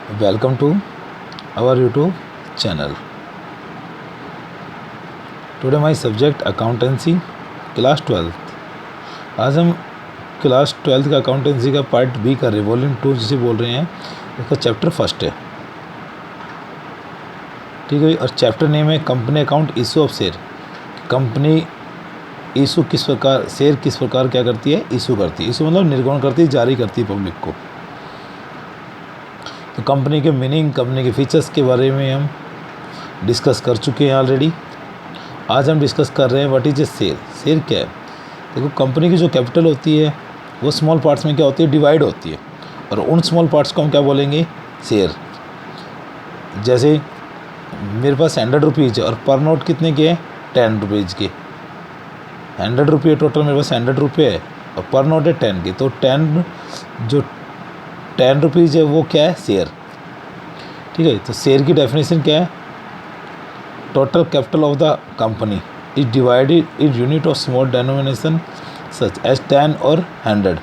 Welcome to our YouTube channel. Today my subject accountancy class 12। आज हम class 12 का accountancy का पार्ट बी कर रहे हैं, वॉल्यूम 2 जिसे बोल रहे हैं। उसका चैप्टर फर्स्ट है, ठीक है। और चैप्टर नेम है company account issue of share. Company issue किस प्रकार, शेयर किस प्रकार क्या करती है, इशू करती है। इशू मतलब निर्गमन करती है, जारी करती है पब्लिक को। तो कंपनी के मीनिंग, कंपनी के फीचर्स के बारे में हम डिस्कस कर चुके हैं ऑलरेडी। आज हम डिस्कस कर रहे हैं what is a share. Share क्या है? देखो, कंपनी की जो कैपिटल होती है वो स्मॉल पार्ट्स में क्या होती है, डिवाइड होती है। और उन स्मॉल पार्ट्स को हम क्या बोलेंगे, शेयर। जैसे मेरे पास 100 रुपीज़ है और पर नोट कितने के हैं, 10 रुपीज़ के। 100 रुपये टोटल मेरे पास 100 रुपये है और पर नोट है 10 के। तो 10 रुपीज़ है वो क्या है, शेयर, ठीक है। तो शेयर की डेफिनेशन क्या है, total capital of the company is divided in unit of small denomination such as 10 और 100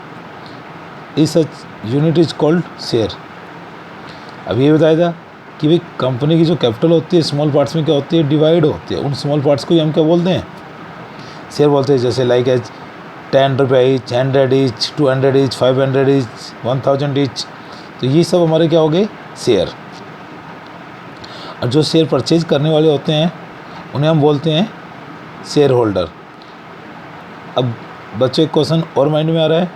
is such unit is called share. अब ये बताया था कि भाई कंपनी की जो कैपिटल होती है स्मॉल पार्ट्स में क्या होती है, डिवाइड होती है। उन स्मॉल पार्ट्स को ही हम क्या बोलते हैं, शेयर बोलते हैं। जैसे लाइक एज 10 रुपये each, 100 each, 200 each, 500 each, 1000 each. तो ये सब हमारे क्या हो गए, शेयर। और जो शेयर परचेज करने वाले होते हैं उन्हें हम बोलते हैं शेयर होल्डर। अब बच्चे क्वेश्चन और माइंड में आ रहा है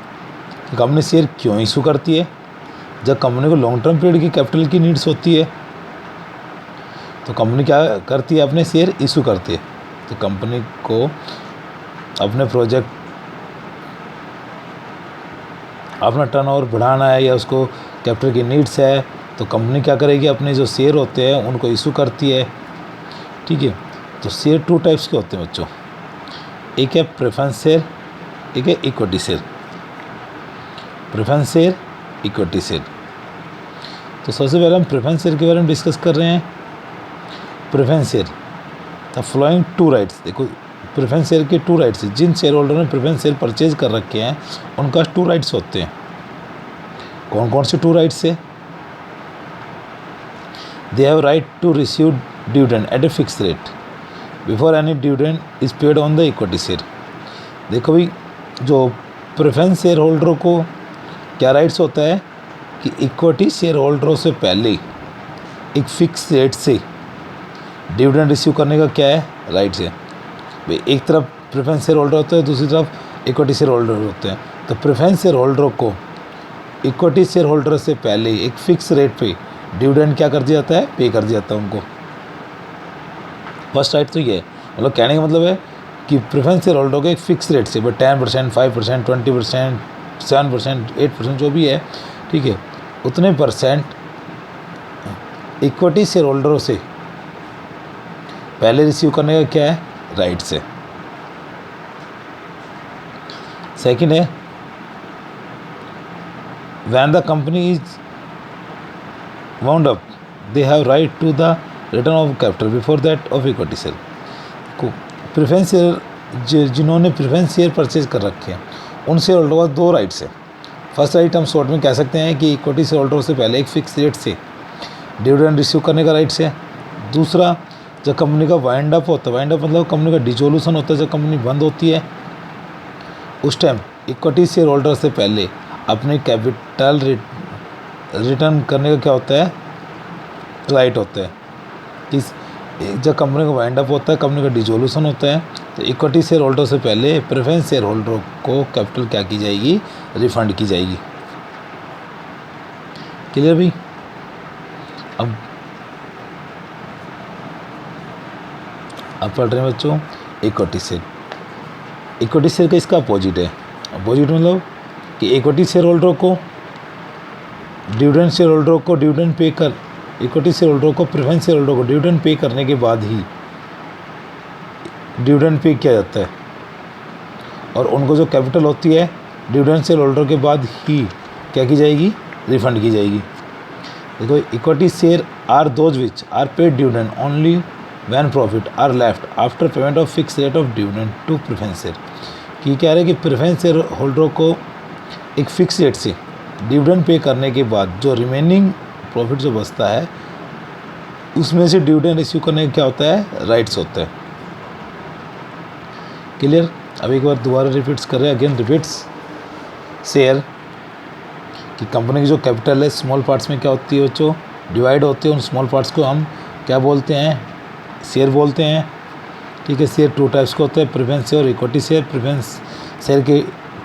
कि कंपनी शेयर क्यों इशू करती है। जब कंपनी को लॉन्ग टर्म पीरियड की कैपिटल की नीड्स होती है तो कंपनी क्या करती है, अपने शेयर इशू करती है। तो कंपनी को अपने प्रोजेक्ट, अपना टर्नओवर बढ़ाना है या उसको कैपिटल की नीड्स है, तो कंपनी क्या करेगी, अपने जो शेयर होते हैं उनको इशू करती है, ठीक है। तो शेयर 2 टाइप्स के होते हैं बच्चों, एक है प्रेफरेंस शेयर, एक है equity share. Preference share, equity share. तो सबसे पहले हम प्रेफरेंस शेयर के बारे में डिस्कस कर रहे हैं। Preference share, the flowing 2 rights. देखो, प्रेफरेंस शेयर के 2 राइट्स हैं। जिन शेयर होल्डर ने प्रेफरेंस शेयर परचेज कर रखे हैं उनका 2 राइट्स होते हैं। कौन कौन से 2 राइट्स है? They have right to receive dividend at a fixed rate before any dividend is paid on the equity share। देखो भाई, जो प्रेफरेंस शेयर होल्डरों को क्या राइट्स होता है कि इक्विटी शेयर होल्डरों से पहले एक फिक्स रेट से डिविडेंड रिसीव करने का क्या है, राइट्स है। भाई एक तरफ प्रेफरेंस शेयर होल्डर होते हैं, दूसरी तरफ इक्विटी शेयर होल्डर होते हैं। तो प्रेफरेंस शेयर होल्डरों को इक्विटी शेयर होल्डर से पहले एक फिक्स रेट पे डिविडेंड क्या कर दिया जाता है, पे कर दिया जाता है उनको। फर्स्ट राइट तो ये है, मतलब कहने का मतलब है कि प्रेफरेंस शेयर होल्डर को एक फिक्स रेट से 10%, 5%, 20%, 7%, 8% जो भी है, ठीक है, उतने परसेंट इक्विटी शेयर होल्डरों से पहले रिसीव करने का क्या है, राइट्स है। सेकंड है when the company is wound up they have right to the return of capital before that of equity share को। प्रेफरेंस शेयर जिन्होंने प्रेफरेंस शेयर परचेज कर रखे हैं उन शेयर होल्डर को 2 राइट्स है। फर्स्ट राइट हम शॉर्ट में कह सकते हैं कि इक्विटी शेयर होल्डर से पहले एक फिक्स रेट से डिविडेंड रिसीव करने का राइट्स है। दूसरा, जब कंपनी का वाइंड अप होता है, वाइंड अप मतलब कंपनी का डिसोल्यूशन होता है, जब कंपनी बंद होती है उस टाइम इक्विटी शेयर होल्डर से पहले अपने कैपिटल रिटर्न करने का क्या होता है, राइट होता है। इस जब कंपनी का वाइंड अप होता है, कंपनी का डिसोल्यूशन होता है, तो इक्विटी शेयर होल्डर से पहले प्रेफरेंस शेयर होल्डर को कैपिटल क्या की जाएगी, रिफंड की जाएगी। क्लियर भाई? अब पढ़ रहे हैं बच्चों इक्विटी शेयर। इक्विटी शेयर का इसका अपोजिट है। अपोजिट मतलब कि इक्विटी शेयर होल्डर को डिविडेंड शेयर होल्डरों को डिविडेंड पे कर, इक्विटी शेयर होल्डरों को प्रेफरेंस शेयर होल्डर को डिविडेंड पे करने के बाद ही डिविडेंड पे किया जाता है। और उनको जो कैपिटल होती है डिविडेंड शेयर होल्डर के बाद ही क्या की जाएगी, रिफंड की जाएगी। देखो, equity share are those which are paid dividend only when profit are left after payment of fix rate of dividend to preference share. कि कह रहे हैं कि प्रेफरेंस शेयर होल्डरों को एक फिक्स रेट से डिविडेंड पे करने के बाद जो रिमेनिंग प्रॉफिट जो बचता है उसमें से डिविडेंड इश्यू करने का क्या होता है, राइट्स होते हैं। क्लियर। अब एक बार दोबारा रिपीट्स कर रहे हैं, अगेन रिपीट्स। शेयर कि कंपनी की जो कैपिटल है स्मॉल पार्ट्स में क्या होती है बच्चों, डिवाइड होते हैं। उन स्मॉल पार्ट्स को हम क्या बोलते हैं, शेयर बोलते हैं। ठीक है। शेयर टू टाइप्स का होता है, प्रेफरेंस शेयर और इक्विटी शेयर। प्रेफरेंस शेयर के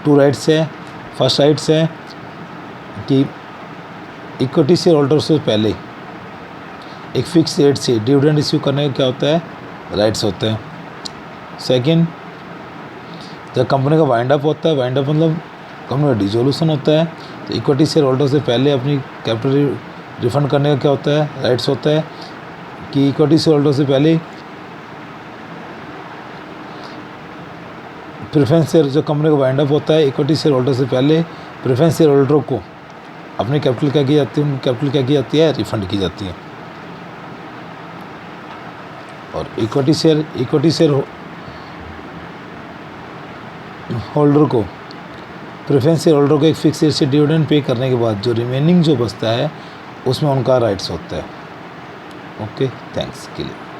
टू राइट्स है। फर्स्ट राइट्स है कि इक्विटी शेयर होल्डर से पहले एक फिक्स रेट से डिविडेंड इश्यू करने का क्या होता है, राइट्स होते हैं। सेकंड, जब कंपनी का वाइंड अप होता है, वाइंड अप मतलब कंपनी का डिसोल्यूशन होता है, तो इक्विटी शेयर होल्डर से पहले अपनी कैपिटल रिफंड करने का क्या होता है, राइट्स होता है। कि इक्विटी शेयर होल्डर से पहले प्रेफरेंस शेयर, जो कंपनी का वाइंड अप होता है, इक्विटी शेयर होल्डर से पहले प्रेफरेंस शेयर होल्डरों को अपनी कैपिटल क्या की जाती है, उनकी कैपिटल क्या की जाती है, रिफंड की जाती है। और इक्विटी शेयर होल्डर को, प्रेफरेंस शेयर होल्डर को एक फिक्स रेट से डिविडेंड पे करने के बाद जो रिमेनिंग जो बचता है उसमें उनका राइट्स होता है। ओके, थैंक्स के लिए।